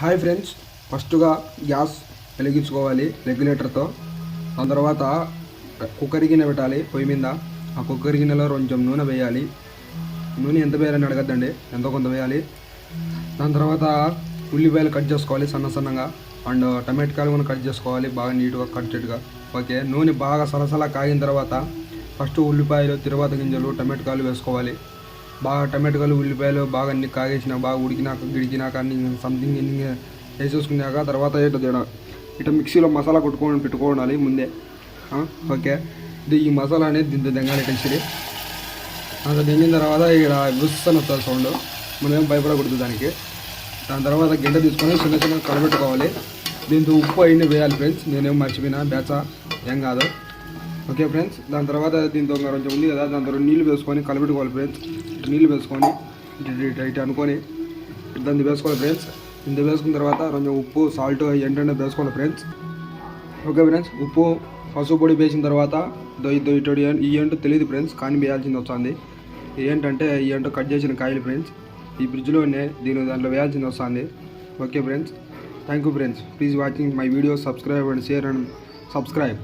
Hi friends, ఫస్ట్గా gas వెలిగించుకోవాలి రెగ్యులేటర్తో. దాని తర్వాత కుక్కర్ గిన్నె పెట్టాలి పొయ్యి మీద. ఆ కుక్కర్ గిన్నెలో కొంచెం నూనె వేయాలి. నూనె ఎంత వేయాలని అడగద్దండి, ఎంతో కొంత వేయాలి. దాని తర్వాత ఉల్లిపాయలు కట్ చేసుకోవాలి సన్నగా. అండ్ టమాటాలు కూడా కట్ చేసుకోవాలి బాగా నీట్గా కట్టెడ్గా. ఓకే, నూనె బాగా సలసలా కాగిన తర్వాత ఫస్ట్ ఉల్లిపాయలు, తిరువాత గింజలు, టమాటాలు వేసుకోవాలి. బాగా టమాటాలు ఉల్లిపాయలు బాగా అన్ని కాగేసినా బాగా గిడికినాక అన్ని సంథింగ్ ఎన్ని వేసేసుకున్నాక తర్వాత ఇట మిక్సీలో మసాలా పెట్టుకోవాలి ముందే. ఓకే, ఈ మసాలా అనేది దీంతో దెంగాలి కలిసి. అంత దించిన తర్వాత ఇక్కడ విస్తని వస్తుంది సౌండ్, మనం భయపడకూడదు దానికి. దాని తర్వాత గిడ్డ తీసుకొని చిన్న కలబెట్టుకోవాలి. దీంతో ఉప్పు అయినా వేయాలి ఫ్రెండ్స్, నేనేం మర్చిపోయినా బేచా, ఏం కాదు. ఓకే ఫ్రెండ్స్, దాని తర్వాత దీంతో కొంచెం ఉంది కదా, దాని తర్వాత నీళ్ళు వేసుకొని కలబెట్టుకోవాలి ఫ్రెండ్స్. నీళ్ళు వేసుకొని ఇటు అనుకొని దాన్ని వేసుకోవాలి ఫ్రెండ్స్. ఇంత వేసుకున్న తర్వాత కొంచెం ఉప్పు, సాల్ట్ ఏంటంటే వేసుకోవాలి ఫ్రెండ్స్. ఓకే ఫ్రెండ్స్, ఉప్పు పసుపు పొడి వేసిన తర్వాత ఇటు ఈ ఏంటో తెలియదు ఫ్రెండ్స్, కానీ వేయాల్సింది వస్తుంది. ఏంటంటే ఈ ఏంటో కట్ చేసిన కాయలు ఫ్రెండ్స్, ఈ ఫ్రిడ్జ్లోనే దాంట్లో వేయాల్సింది వస్తుంది. Okay friends, thank you friends. Please watching my video, subscribe and share and subscribe.